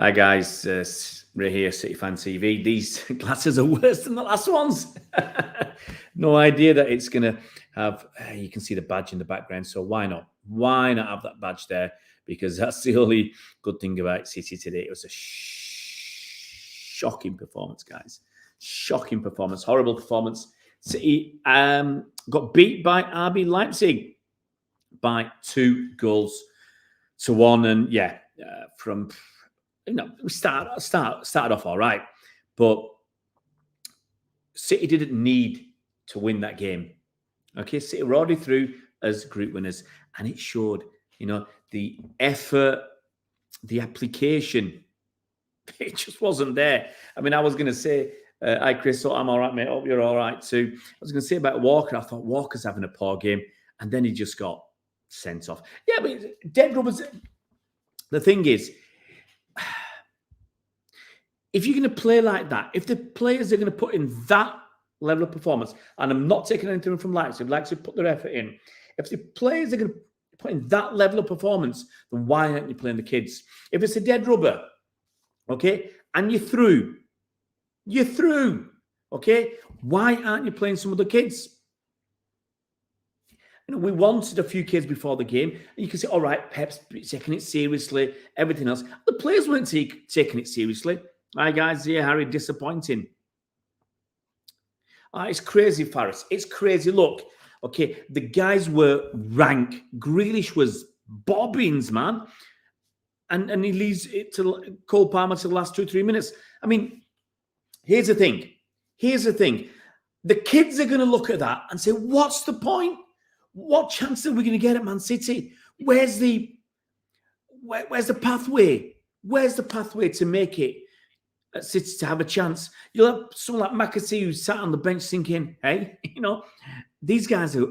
Hi guys, Ray here, City Fan TV. These glasses are worse than the last ones. No idea that it's going to have, you can see the badge in the background, so why not? Why not have that badge there? Because that's the only good thing about City today. It was a shocking performance, guys. Shocking performance, horrible performance. City got beat by RB Leipzig by 2-1. And yeah, from... we started off all right, but City didn't need to win that game. Okay, City were already through as group winners, and it showed. The effort, the application, it just wasn't there. I mean, I was going to say, hi Chris, so I'm all right, mate. Hope you're all right too. I was going to say about Walker. I thought Walker's having a poor game, and then he just got sent off. Yeah, but dead rubbers. The thing is, if you're going to play like that, if the players are going to put in that level of performance, and I'm not taking anything from Leipzig put their effort in. If the players are going to put in that level of performance, then why aren't you playing the kids? If it's a dead rubber, okay, and you're through, okay, why aren't you playing some of the kids? We wanted a few kids before the game. And you can say, all right, Pep's taking it seriously, everything else. The players weren't taking it seriously. Hi, guys. Yeah, Harry, disappointing. It's crazy, Faris. It's crazy. Look, okay, the guys were rank. Grealish was bobbins, man. And he leaves it to Cole Palmer to the last 2-3 minutes. I mean, here's the thing. The kids are going to look at that and say, what's the point? What chance are we going to get at Man City? Where's the pathway? Where's the pathway to make it? City to have a chance. You'll have someone like McAtee who sat on the bench thinking, hey, these guys are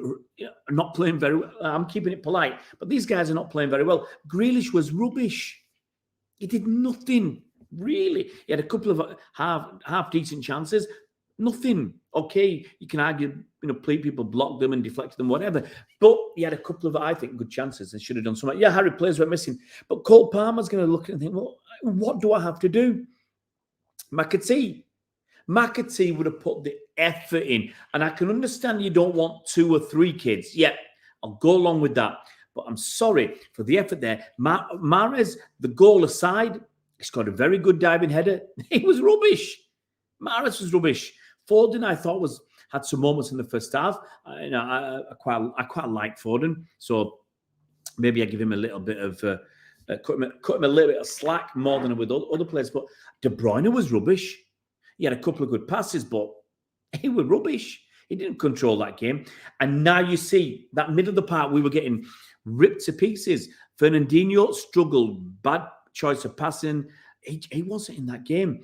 not playing very well. I'm keeping it polite, but these guys are not playing very well. Grealish was rubbish. He did nothing, really. He had a couple of half decent chances. Nothing. Okay, you can argue, people blocked them and deflected them, whatever. But he had a couple of, I think, good chances and should have done something. Yeah, Harry, players were missing. But Cole Palmer's going to look and think, well, what do I have to do? McAtee would have put the effort in. And I can understand you don't want 2 or 3 kids. Yeah, I'll go along with that. But I'm sorry for the effort there. Mahrez, the goal aside, he scored a very good diving header. He was rubbish. Mahrez was rubbish. Foden, I thought, had some moments in the first half. I quite like Foden. So maybe I give him a little bit of... cut him a little bit of slack more than with other players. But De Bruyne was rubbish. He had a couple of good passes, but he was rubbish. He didn't control that game. And now you see that middle of the park, we were getting ripped to pieces. Fernandinho struggled. Bad choice of passing. He wasn't in that game.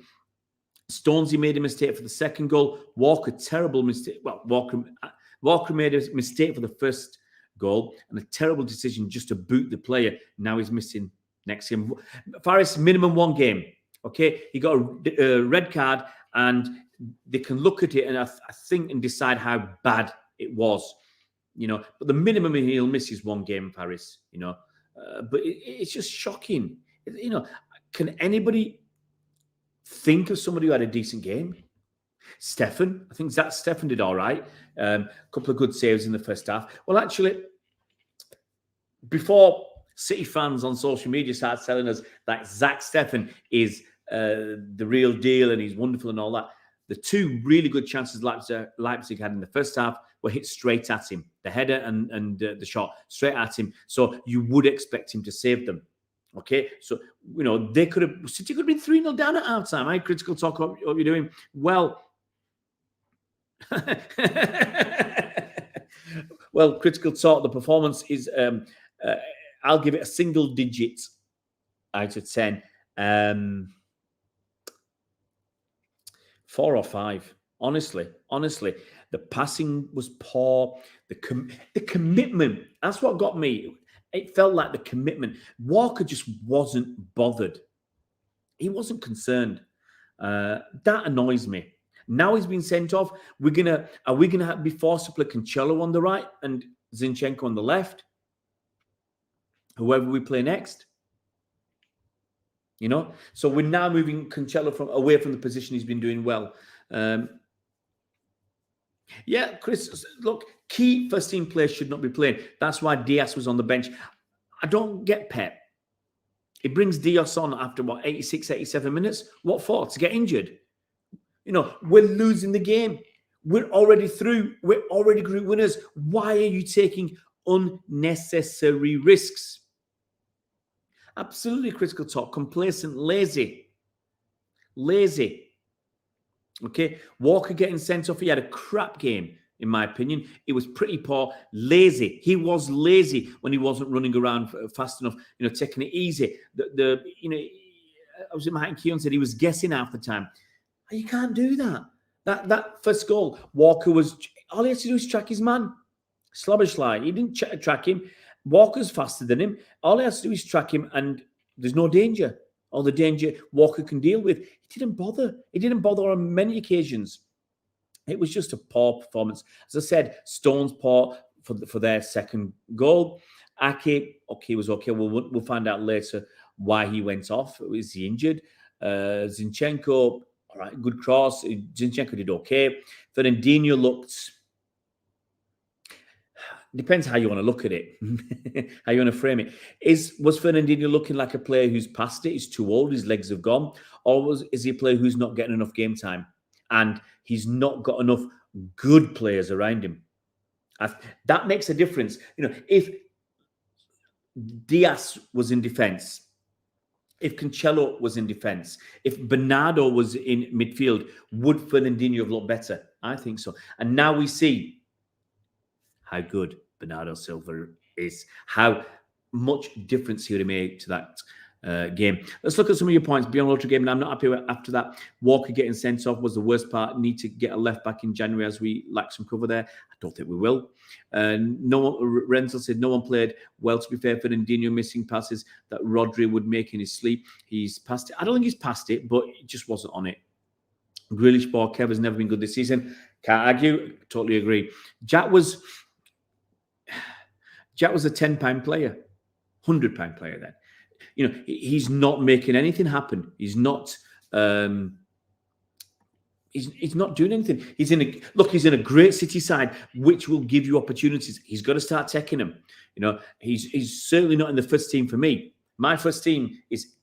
Stonesy made a mistake for the second goal. Walker, terrible mistake. Well, Walker made a mistake for the first goal and a terrible decision just to boot the player. Now he's missing next game. Faris, minimum 1 game. Okay, he got a red card, and they can look at it and I think and decide how bad it was. But the minimum he'll miss is 1 game, Faris. But it's just shocking. Can anybody think of somebody who had a decent game? Stefan, I think Stefan did all right. A couple of good saves in the first half. Well, actually, before City fans on social media start telling us that Zach Stefan is the real deal and he's wonderful and all that, the 2 really good chances Leipzig had in the first half were hit straight at him. The header and the shot straight at him. So you would expect him to save them. Okay, so City could have been 3-0 down at half-time. I critical talk about what you're doing. Well, critical talk. The performance is. I'll give it a single digit out of 10. 4 or 5. Honestly, the passing was poor. The commitment. That's what got me. It felt like the commitment. Walker just wasn't bothered. He wasn't concerned. That annoys me. Now he's been sent off. Are we gonna be forced to play Cancelo on the right and Zinchenko on the left? Whoever we play next. You know, so we're now moving Cancelo away from the position he's been doing well. Yeah, Chris, look, key first team players should not be playing. That's why Diaz was on the bench. I don't get Pep. He brings Diaz on after, 86, 87 minutes? What for? To get injured? You know, we're losing the game. We're already through. We're already group winners. Why are you taking unnecessary risks? Absolutely critical talk. Complacent, lazy. Lazy. Okay, Walker getting sent off. He had a crap game, in my opinion. It was pretty poor. Lazy. He was lazy when he wasn't running around fast enough. You know, taking it easy. I was in my Keon said he was guessing half the time. You can't do that. That first goal, Walker was all he had to do is track his man. Slobberschlei. He didn't track him. Walker's faster than him. All he has to do is track him, and there's no danger. All the danger Walker can deal with. He didn't bother. He didn't bother on many occasions. It was just a poor performance. As I said, Stones poor for their second goal. Ake, okay, was okay. We'll find out later why he went off. Was he injured? Zinchenko, all right, good cross. Zinchenko did okay. Fernandinho looked... Depends how you want to look at it, how you want to frame it. Was Fernandinho looking like a player who's past it? He's too old, his legs have gone. Or is he a player who's not getting enough game time? And he's not got enough good players around him. That makes a difference. You know, if Diaz was in defence, if Cancelo was in defence, if Bernardo was in midfield, would Fernandinho have looked better? I think so. And now we see how good Bernardo Silva is, how much difference he would have made to that game. Let's look at some of your points. Beyond Ultra Game, and I'm not happy with after that. Walker getting sent off was the worst part. Need to get a left back in January as we lack some cover there. I don't think we will. Renzel said no one played well. To be fair, Fernandinho missing passes that Rodri would make in his sleep. He's past it. I don't think he's past it, but it just wasn't on it. Grealish ball. Kev has never been good this season. Can't argue. Totally agree. Jack was a £10 player, £100 player then. You know, he's not making anything happen. He's not he's not doing anything. He's in a great City side, which will give you opportunities. He's got to start taking them. You know, he's certainly not in the first team for me. My first team is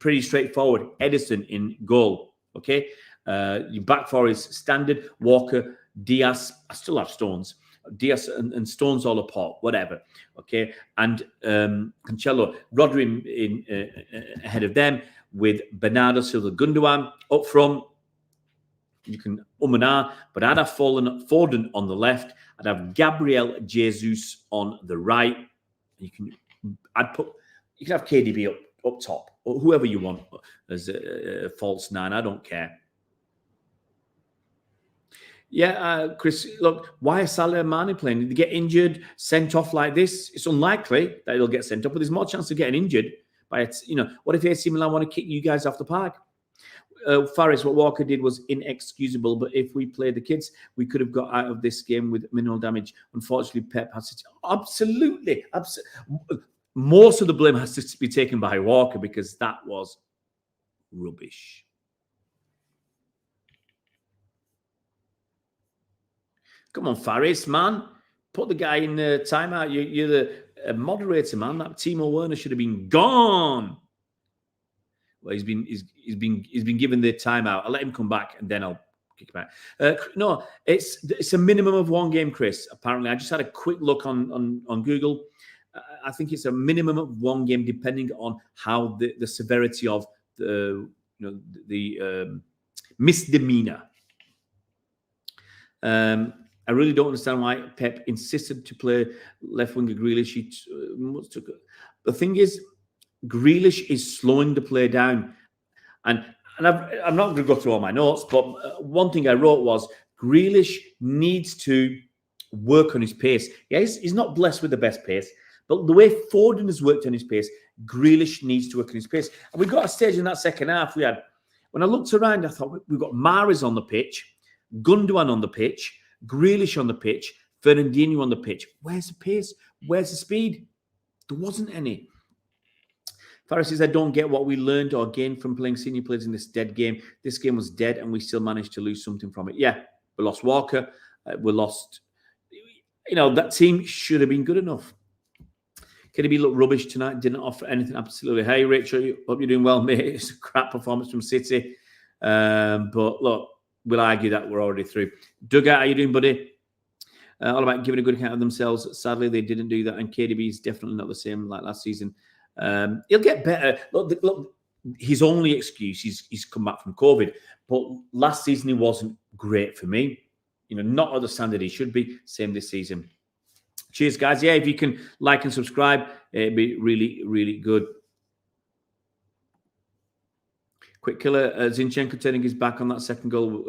pretty straightforward. Edison in goal. Okay. Your back four is standard. Walker, Diaz. I still have Stones. Diaz and Stones all apart, whatever. Okay, and Cancelo, Rodri in ahead of them with Bernardo Silva, Gundogan up front. You can and ah, but I'd have Foden on the left. I'd have Gabriel Jesus on the right. You can have KDB up top, or whoever you want as a false nine. I don't care. Yeah, Chris, look, why is Salah and Mane playing? Did they get injured, sent off like this? It's unlikely that he'll get sent off, but there's more chance of getting injured. What if AC Milan want to kick you guys off the park? Faris, what Walker did was inexcusable, but if we played the kids, we could have got out of this game with minimal damage. Unfortunately, Pep has to... Absolutely. Most of the blame has to be taken by Walker because that was rubbish. Come on, Faris, man. Put the guy in the timeout. You're the moderator, man. That Timo Werner should have been gone. Well, he's been given the timeout. I'll let him come back and then I'll kick him out. No, it's a minimum of one game, Chris. Apparently, I just had a quick look on Google. I think it's a minimum of one game, depending on how the severity of the misdemeanor. I really don't understand why Pep insisted to play left winger Grealish. The thing is, Grealish is slowing the play down. And I'm not going to go through all my notes, but one thing I wrote was Grealish needs to work on his pace. Yeah, he's not blessed with the best pace, but the way Foden has worked on his pace, Grealish needs to work on his pace. And we got a stage in that second half. When I looked around, I thought we've got Mahrez on the pitch, Gundogan on the pitch, Grealish on the pitch, Fernandinho on the pitch. Where's the pace? Where's the speed? There wasn't any. Faris says, I don't get what we learned or gained from playing senior players in this dead game. This game was dead and we still managed to lose something from it. Yeah, we lost Walker. We lost, that team should have been good enough. KDB looked rubbish tonight, didn't offer anything absolutely. Hey, Rachel, hope you're doing well, mate. It's a crap performance from City. But look, we'll argue that we're already through. Dugout, how you doing, buddy? All about giving a good account of themselves. Sadly, they didn't do that, and KDB is definitely not the same like last season. He'll get better. Look, his only excuse, he's come back from COVID. But last season, he wasn't great for me. Not at the standard he should be. Same this season. Cheers, guys. Yeah, if you can like and subscribe, it'd be really, really good. Quick killer. Zinchenko turning his back on that second goal.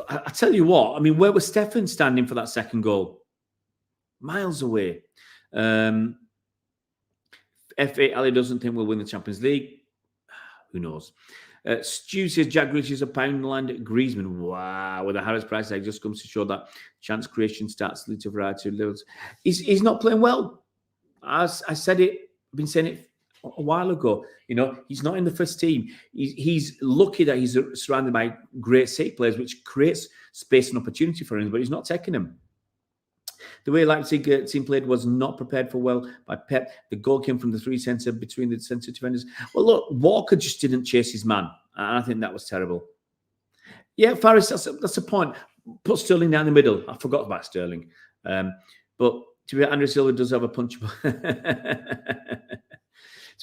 I tell you what, I mean, where was Stefan standing for that second goal? Miles away. F8 Ali doesn't think we'll win the Champions League. Who knows? Stu says Jack Grealish is a Poundland Griezmann. Wow, with a Harris price tag just comes to show that chance creation starts to lead to a variety of levels. He's not playing well. As I said it, I've been saying it a while ago. He's not in the first team. He's lucky that he's surrounded by great City players, which creates space and opportunity for him, but he's not taking them. The way Leipzig team played was not prepared for well by Pep. The goal came from the between the centre defenders. Well, look, Walker just didn't chase his man. And I think that was terrible. Yeah, Faris, that's a point. Put Sterling down the middle. I forgot about Sterling. But to be fair, Andrew Silva does have a punch. To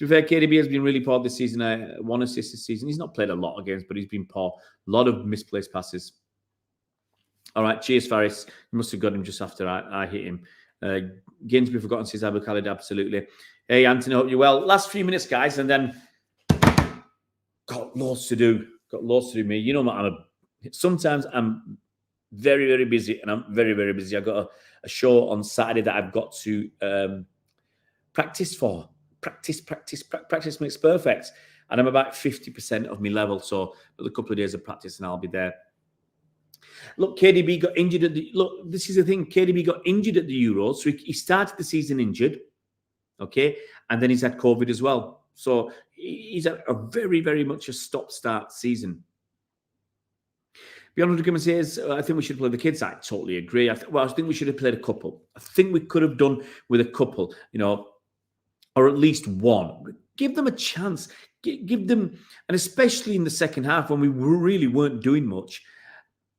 be fair, KDB has been really poor this season. 1 assist this season. He's not played a lot of games, but he's been poor. A lot of misplaced passes. All right, cheers, Faris. You must have got him just after I hit him. Gainsbury forgotten, says Abu Khalid, absolutely. Hey, Anthony, hope you're well. Last few minutes, guys, and then got loads to do. Me. Sometimes I'm very, very busy, and I'm very, very busy. I've got a show on Saturday that I've got to practice for. Practice makes perfect. And I'm about 50% of my level, so a couple of days of practice and I'll be there. Look, KDB got injured this is the thing. KDB got injured at the Euros. So he started the season injured, okay? And then he's had COVID as well. So he's had a very, very much a stop-start season. Beyond what says, I think we should play the kids. I totally agree. I think we should have played a couple. I think we could have done with a couple, or at least one. Give them a chance. Give them, and especially in the second half when we really weren't doing much.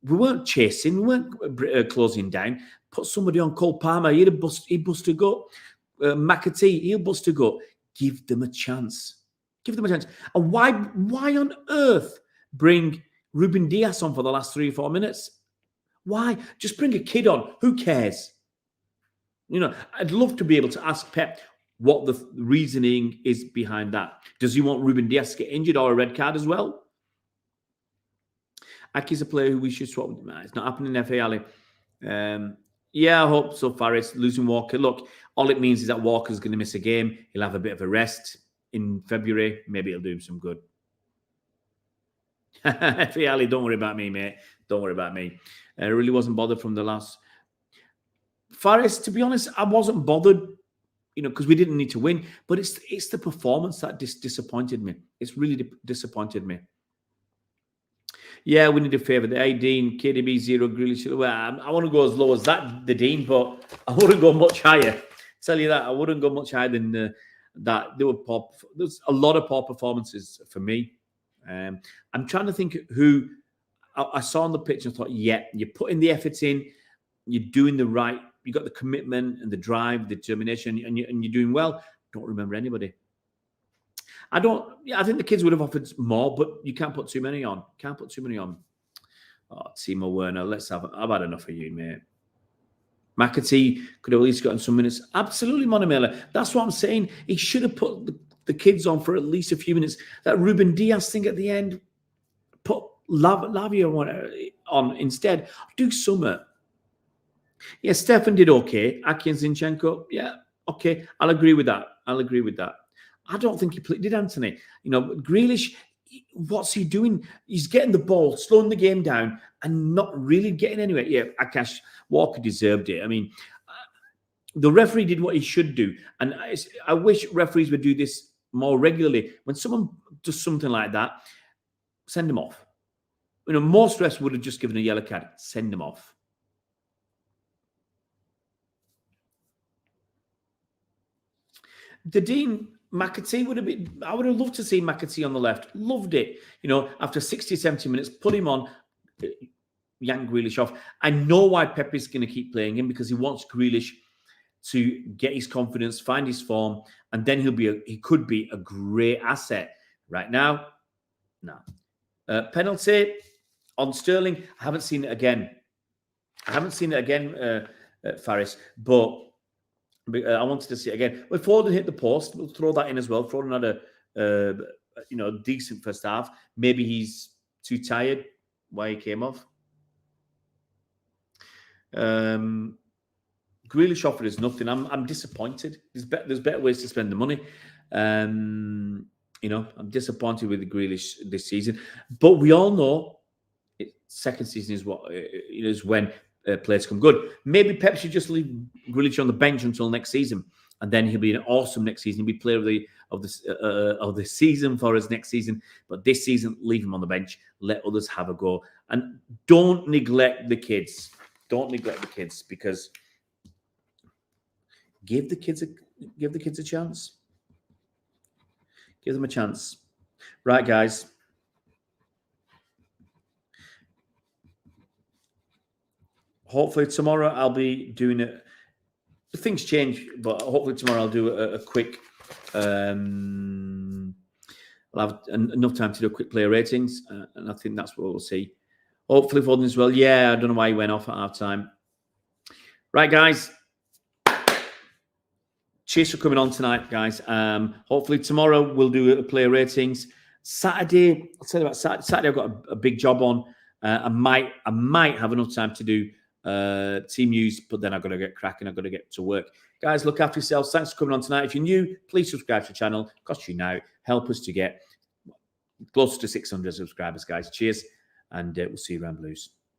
We weren't chasing. We weren't closing down. Put somebody on. Cole Palmer. He'd bust a go. McAtee. He'll bust a go. Give them a chance. And why on earth bring Ruben Dias on for the last 3 or 4 minutes? Why? Just bring a kid on. Who cares? I'd love to be able to ask Pep what the reasoning is behind that. Does he want Ruben Dias to get injured or a red card as well? Aki's a player who we should swap with. It's not happening in FA, Ali. Yeah, I hope so, Faris. Losing Walker. Look, all it means is that Walker's going to miss a game. He'll have a bit of a rest in February. Maybe it'll do him some good. FA, Ali, don't worry about me, mate. Don't worry about me. I really wasn't bothered from the last. Faris, to be honest, I wasn't bothered, because we didn't need to win. But it's the performance that disappointed me. It's really disappointed me. Yeah, we need a favour. The Dean, KDB 0, Grealish. Well, I want to go as low as that, the Dean, but I wouldn't go much higher. Tell you that, I wouldn't go much higher than that. There's a lot of poor performances for me. I'm trying to think who I saw on the pitch and thought, yeah, you're putting the effort in, you're doing the right, you got the commitment and the drive, the determination, and you're doing well. Don't remember anybody. I think the kids would have offered more, but you can't put too many on. Oh, Timo Werner, I've had enough of you, mate. McAtee could have at least gotten some minutes. Absolutely, Monomela. That's what I'm saying. He should have put the kids on for at least a few minutes. That Ruben Dias thing at the end, put Lavia on instead. Do something. Yeah, Stefan did okay. Aki and Zinchenko, yeah, okay. I'll agree with that. I don't think he played, did Anthony? Grealish, what's he doing? He's getting the ball, slowing the game down, and not really getting anywhere. Yeah, Akash Walker deserved it. I mean, The referee did what he should do. And I wish referees would do this more regularly. When someone does something like that, send them off. You know, most refs would have just given a yellow card. Send them off. The Dean McAtee would have been, I would have loved to see McAtee on the left. Loved it. You know, after 60, 70 minutes, put him on, yank Grealish off. I know why Pepe's going to keep playing him, because he wants Grealish to get his confidence, find his form, and then he could be a great asset. Right now, no. Penalty on Sterling. I haven't seen it again. Faris, but I wanted to see it again. Well, Foden hit the post. We'll throw that in as well. Foden had a decent first half. Maybe he's too tired. Why he came off. Grealish offered us nothing. I'm disappointed. There's better ways to spend the money. I'm disappointed with the Grealish this season. But we all know second season is when players come good. Maybe Pep should just leave Grealish on the bench until next season, and then he'll be an awesome next season. He'll be player of the season for us next season. But this season, leave him on the bench. Let others have a go, and don't neglect the kids. Don't neglect the kids, because give the kids a chance. Give them a chance. Right, guys. Hopefully tomorrow I'll be doing it. Things change, but hopefully tomorrow I'll do a quick. I'll have enough time to do a quick player ratings, and I think that's what we'll see. Hopefully Foden as well. Yeah, I don't know why he went off at half time. Right, guys. Cheers for coming on tonight, guys. Hopefully tomorrow we'll do a player ratings. Saturday, I'll tell you about Saturday. Saturday I've got a big job on. I might have enough time to do team news, but then I've got to get cracking. I've got to get to work. Guys, look after yourselves. Thanks for coming on tonight. If you're new, please subscribe to the channel. Cost you now. Help us to get close to 600 subscribers, guys. Cheers, and we'll see you around Blues.